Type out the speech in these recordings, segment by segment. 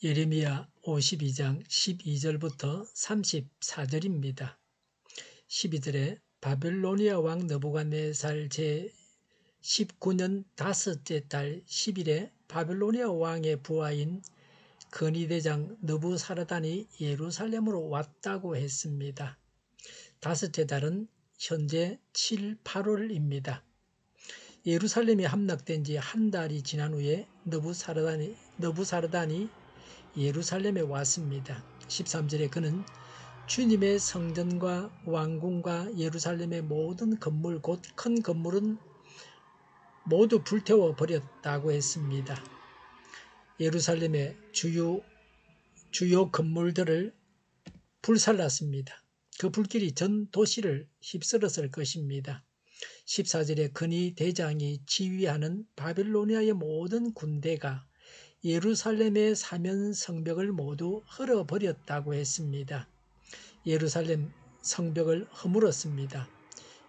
예레미야 52장 12절부터 34절입니다. 12절에 바벨로니아 왕 느부갓네살 제19년 다섯째 달 10일에 바벨로니아 왕의 부하인 근위대장 느부사르단이 예루살렘으로 왔다고 했습니다. 다섯째 달은 현재 7, 8월입니다. 예루살렘이 함락된 지 한 달이 지난 후에 느부사르단이 예루살렘에 왔습니다. 13절에 그는 주님의 성전과 왕궁과 예루살렘의 모든 건물 곧 큰 건물은 모두 불태워 버렸다고 했습니다. 예루살렘의 주요 건물들을 불살랐습니다. 그 불길이 전 도시를 휩쓸었을 것입니다. 14절에 근위 대장이 지휘하는 바벨로니아의 모든 군대가 예루살렘의 사면 성벽을 모두 헐어버렸다고 했습니다. 예루살렘 성벽을 허물었습니다.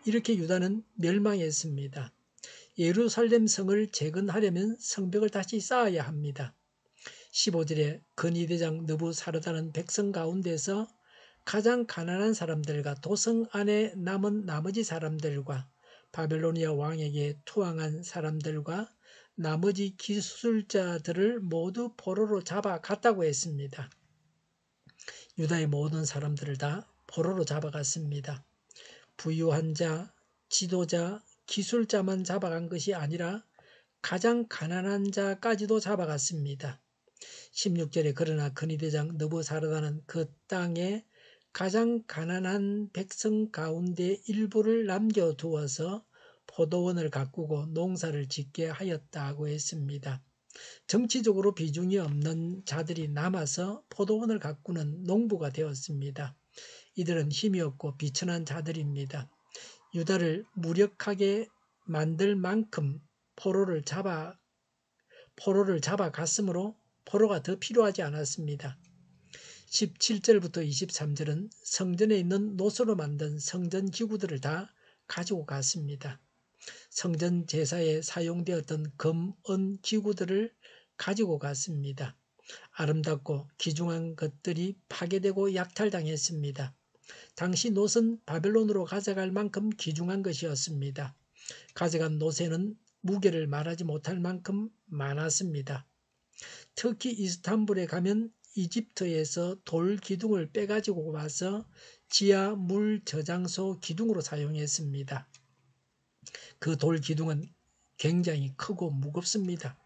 이렇게 유다는 멸망했습니다. 예루살렘 성을 재건하려면 성벽을 다시 쌓아야 합니다. 15절에 근위대장 느부사르단은 백성 가운데서 가장 가난한 사람들과 도성 안에 남은 나머지 사람들과 바벨로니아 왕에게 투항한 사람들과 나머지 기술자들을 모두 포로로 잡아갔다고 했습니다. 유다의 모든 사람들을 다 포로로 잡아갔습니다. 부유한 자, 지도자, 기술자만 잡아간 것이 아니라 가장 가난한 자까지도 잡아갔습니다. 16절에 그러나 근위대장 느부사르단은 그 땅에 가장 가난한 백성 가운데 일부를 남겨두어서 포도원을 가꾸고 농사를 짓게 하였다고 했습니다. 정치적으로 비중이 없는 자들이 남아서 포도원을 가꾸는 농부가 되었습니다. 이들은 힘이 없고 비천한 자들입니다. 유다를 무력하게 만들 만큼 포로를 잡아갔으므로 포로가 더 필요하지 않았습니다. 17절부터 23절은 성전에 있는 노소로 만든 성전 기구들을 다 가지고 갔습니다. 성전 제사에 사용되었던 금, 은 기구들을 가지고 갔습니다. 아름답고 귀중한 것들이 파괴되고 약탈당했습니다. 당시 놋은 바벨론으로 가져갈 만큼 귀중한 것이었습니다. 가져간 놋에는 무게를 말하지 못할 만큼 많았습니다. 특히 이스탄불에 가면 이집트에서 돌 기둥을 빼가지고 와서 지하 물 저장소 기둥으로 사용했습니다. 그 돌 기둥은 굉장히 크고 무겁습니다.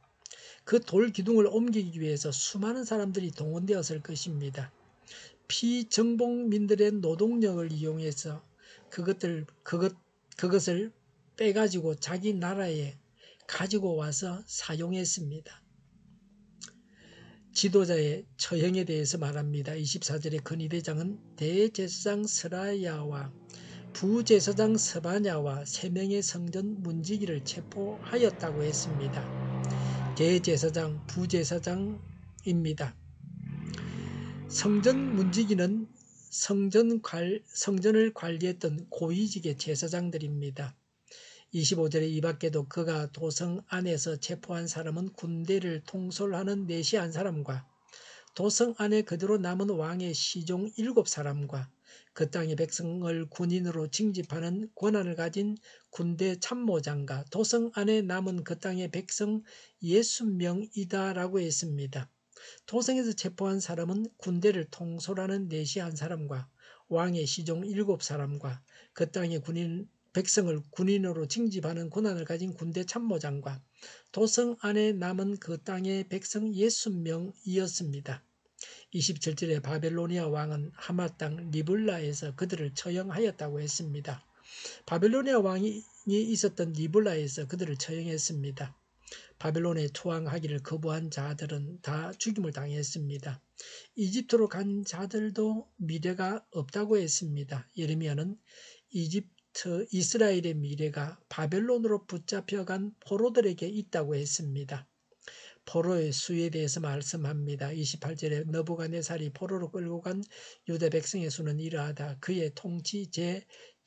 그 돌 기둥을 옮기기 위해서 수많은 사람들이 동원되었을 것입니다. 피정복민들의 노동력을 이용해서 그것을 빼가지고 자기 나라에 가지고 와서 사용했습니다. 지도자의 처형에 대해서 말합니다. 24절에 근위대장은 대제사장 스라야와 부제사장 스바냐와 3명의 성전 문지기를 체포하였다고 했습니다. 대제사장, 부제사장입니다. 성전 문지기는 성전을 관리했던 고위직의 제사장들입니다. 25절에 이 밖에도 그가 도성 안에서 체포한 사람은 군대를 통솔하는 내시한 사람과 도성 안에 그대로 남은 왕의 시종 7사람과 그 땅의 백성을 군인으로 징집하는 권한을 가진 군대 참모장과 도성 안에 남은 그 땅의 백성 60명이다라고 했습니다. 도성에서 체포한 사람은 군대를 통솔하는 내시한 사람과 왕의 시종 7사람과 그 땅의 백성을 군인으로 징집하는 권한을 가진 군대 참모장과 도성 안에 남은 그 땅의 백성 60명이었습니다. 27절에 바벨로니아 왕은 하마 땅 리블라에서 그들을 처형하였다고 했습니다. 바벨로니아 왕이 있었던 리블라에서 그들을 처형했습니다. 바벨론에 투항하기를 거부한 자들은 다 죽임을 당했습니다. 이집트로 간 자들도 미래가 없다고 했습니다. 예레미야는 이스라엘의 미래가 바벨론으로 붙잡혀간 포로들에게 있다고 했습니다. 포로의 수에 대해서 말씀합니다. 28절에 느부갓네살이 포로로 끌고 간 유다 백성의 수는 이러하다. 그의 통치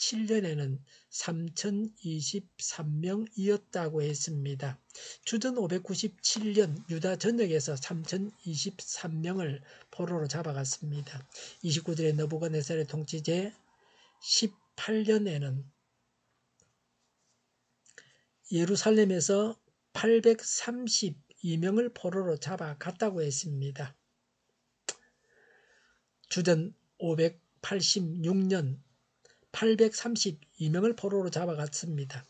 527년에는 3023명이었다고 했습니다. 주전 597년 유다 전역에서 3023명을 포로로 잡아갔습니다. 29절에 느부갓네살의 통치 제 18년에는 예루살렘에서 832명을 포로로 잡아갔다고 했습니다. 주전 586년 832명을 포로로 잡아갔습니다.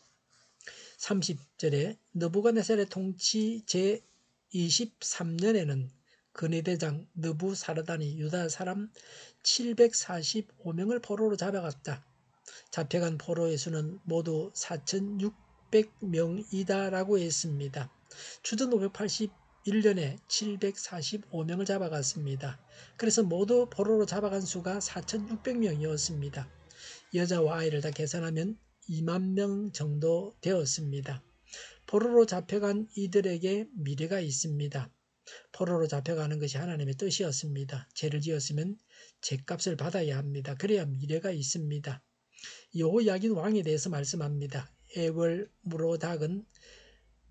30절에 느부갓네살의 통치 제23년에는 근위대장 느부사르단이 유다 사람 745명을 포로로 잡아갔다. 잡혀간 포로의 수는 모두 4,600명이다라고 했습니다. 주전 581년에 745명을 잡아갔습니다. 그래서 모두 포로로 잡아간 수가 4,600명이었습니다. 여자와 아이를 다 계산하면 2만 명 정도 되었습니다. 포로로 잡혀간 이들에게 미래가 있습니다. 포로로 잡혀가는 것이 하나님의 뜻이었습니다. 죄를 지었으면 죄값을 받아야 합니다. 그래야 미래가 있습니다. 여호야긴 왕에 대해서 말씀합니다. 에월므로닥은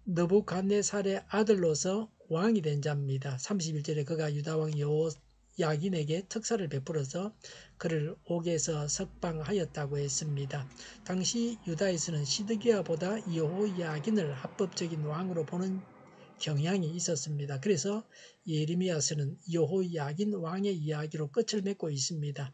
느부갓네살의 아들로서 왕이 된 자입니다. 31절에 그가 유다왕 여호야긴에게 특사를 베풀어서 그를 옥에서 석방하였다고 했습니다. 당시 유다에서는 시드기야보다 여호야긴을 합법적인 왕으로 보는 경향이 있었습니다. 그래서 예레미야서는 여호야긴 왕의 이야기로 끝을 맺고 있습니다.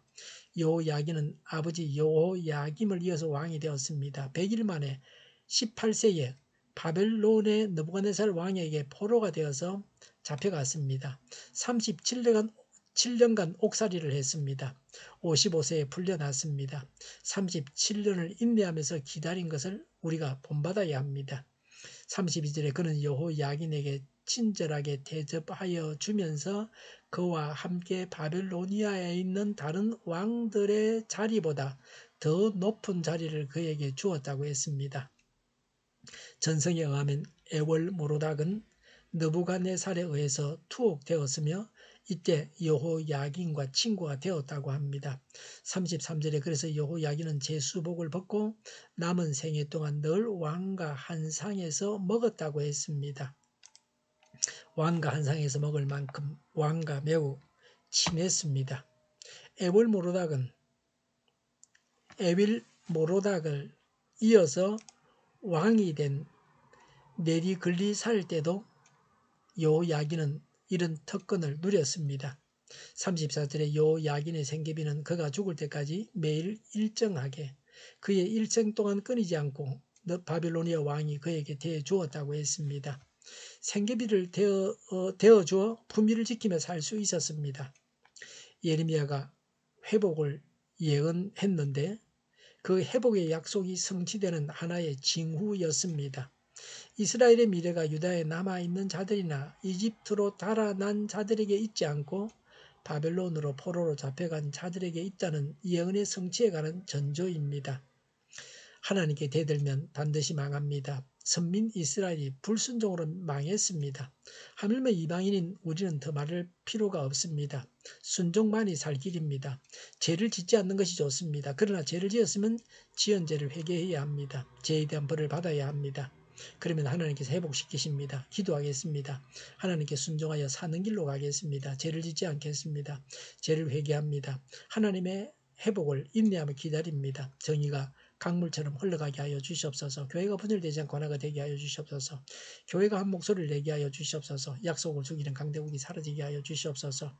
여호야긴은 아버지 여호야김을 이어서 왕이 되었습니다. 100일 만에 18세에 바벨론의 느부갓네살 왕에게 포로가 되어서 잡혀갔습니다. 37년간 옥살이를 했습니다. 55세에 풀려났습니다. 37년을 인내하면서 기다린 것을 우리가 본받아야 합니다. 32절에 그는 여호야긴에게 친절하게 대접하여 주면서 그와 함께 바벨로니아에 있는 다른 왕들의 자리보다 더 높은 자리를 그에게 주었다고 했습니다. 전성에 의하면 에월므로닥은 느부갓네살에 의해서 투옥되었으며 이때 여호야긴과 친구가 되었다고 합니다. 33절에 그래서 여호야긴은 제 수복을 벗고 남은 생애 동안 늘 왕과 한 상에서 먹었다고 했습니다. 왕과 한 상에서 먹을 만큼 왕과 매우 친했습니다. 에윌모로닥을 이어서 왕이 된 네리글리살 때도 여호야긴은 이런 특권을 누렸습니다. 34절에 여호야긴의 생계비는 그가 죽을 때까지 매일 일정하게 그의 일생 동안 끊이지 않고 바빌로니아 왕이 그에게 대주었다고 했습니다. 생계비를 대어주어 품위를 지키며 살 수 있었습니다. 예레미야가 회복을 예언했는데 그 회복의 약속이 성취되는 하나의 징후였습니다. 이스라엘의 미래가 유다에 남아있는 자들이나 이집트로 달아난 자들에게 있지 않고 바벨론으로 포로로 잡혀간 자들에게 있다는 예언의 성취에 관한 전조입니다. 하나님께 대들면 반드시 망합니다. 선민 이스라엘이 불순종으로 망했습니다. 하물며 이방인인 우리는 더 말할 필요가 없습니다. 순종만이 살 길입니다. 죄를 짓지 않는 것이 좋습니다. 그러나 죄를 지었으면 지은 죄를 회개해야 합니다. 죄에 대한 벌을 받아야 합니다. 그러면 하나님께서 회복시키십니다. 기도하겠습니다. 하나님께 순종하여 사는 길로 가겠습니다. 죄를 짓지 않겠습니다. 죄를 회개합니다. 하나님의 회복을 인내하며 기다립니다. 정의가 강물처럼 흘러가게 하여 주시옵소서. 교회가 분열되지 않고 하나가 되게 하여 주시옵소서. 교회가 한 목소리를 내게 하여 주시옵소서. 약속을 죽이는 강대국이 사라지게 하여 주시옵소서.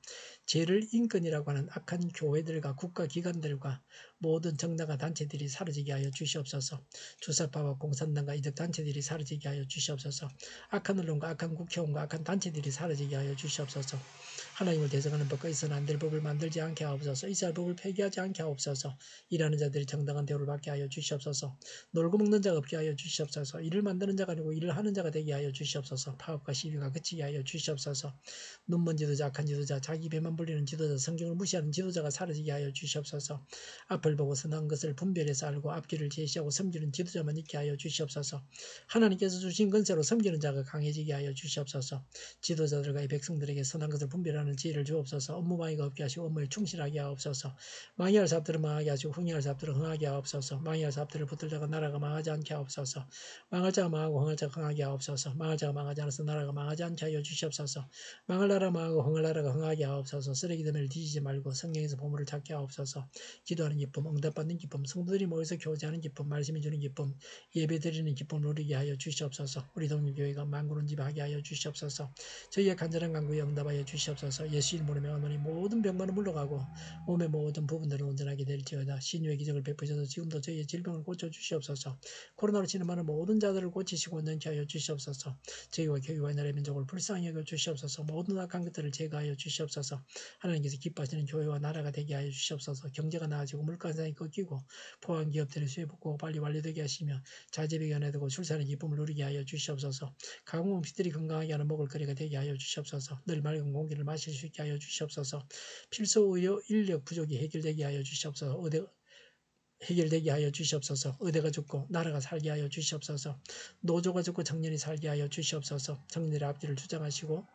죄를 인권이라고 하는 악한 교회들과 국가기관들과 모든 정당한 단체들이 사라지게 하여 주시옵소서. 주사파와 공산당과 이적 단체들이 사라지게 하여 주시옵소서. 악한 언론과 악한 국회의원과 악한 단체들이 사라지게 하여 주시옵소서. 하나님을 대적하는 법과 있어는 안 될 법을 만들지 않게 하옵소서. 이스라엘 법을 폐기하지 않게 하옵소서. 일하는 자들이 정당한 대우를 받게 하여 하여 주시옵소서. 놀고 먹는 자가 없게 하여 주시옵소서. 일을 만드는 자가 아니고 일을 하는 자가 되게 하여 주시옵소서. 파업과 시비가 그치게 하여 주시옵소서. 눈먼 지도자, 악한 지도자, 자기 배만 불리는 지도자, 성경을 무시하는 지도자가 사라지게 하여 주시옵소서. 앞을 보고 선한 것을 분별해서 알고 앞길을 제시하고 섬기는 지도자만 있게 하여 주시옵소서. 하나님께서 주신 권세로 섬기는 자가 강해지게 하여 주시옵소서. 지도자들과 이 백성들에게 선한 것을 분별하는 지혜를 주옵소서. 업무 방해가 없게 하시고 업무에 충실하게 하옵소서. 망할 사업들을 망하게 하시고 흥할 사업들을 흥하게 하옵소서. 망할 사업들을 붙들다가 나라가 망하지 않게 하옵소서. 망할 자가 망하고 흥할 자가 흥하게 하옵소서. 망할 자가 망하지 않아서 나라가 망하지 않게 하여 주시옵소서. 망할 나라 망하고 흥할 나라가 흥하게 하옵소서. 쓰레기 더미를 뒤지지 말고 성경에서 보물을 찾게 하옵소서. 기도하는 기쁨, 응답받는 기쁨, 성도들이 모여서 교제하는 기쁨, 말씀해 주는 기쁨, 예배드리는 기쁨을 누리게 하여 주시옵소서. 우리 동일교회가 만군을 지배하게 하여 주시옵소서. 저희의 간절한 간구에 응답하여 주시옵소서. 예수 이름으로 명하노니 모든 병만은 물러가고 몸의 모든 부분들은 온전하게 될지어다. 신유의 기적을 베푸셔서 지금도 저희의 질병을 고쳐주시옵소서. 코로나로 진행하는 모든 자들을 고치시고 온전케 하여 주시옵소서. 저희와 교회와 나라의 민족을 불쌍히 여겨 주시옵소서. 모든 악한 것들을 제거하여 주시옵소서. 하나님께서 기뻐하시는 교회와 나라가 되게 하여 주시옵소서. 경제가 나아지고 물가상이 꺾이고 포항 기업들의 수입 붙고 빨리 완료되게 하시며 자제비가 연해되고 출산의 기쁨을 누리게 하여 주시옵소서. 가공 음식들이 건강하게 하는 먹을거리가 되게 하여 주시옵소서. 늘 맑은 공기를 마실 수 있게 하여 주시옵소서. 필수 의료 인력 부족이 해결되게 하여 주시옵소서. 해결되게 하여 주시옵소서. 의대가 죽고 나라가 살게 하여 주시옵소서. 노조가 죽고 청년이 살게 하여 주시옵소서. 청년의 앞길을 주장하시고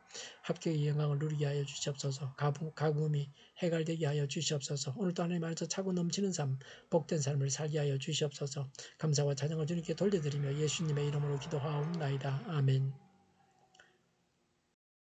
합격의 영광을 누리게 하여 주시옵소서. 가뭄이 해결되게 하여 주시옵소서. 오늘도 하나님 안에서 차고 넘치는 삶, 복된 삶을 살게 하여 주시옵소서. 감사와 찬양을 주님께 돌려드리며 예수님의 이름으로 기도하옵나이다. 아멘.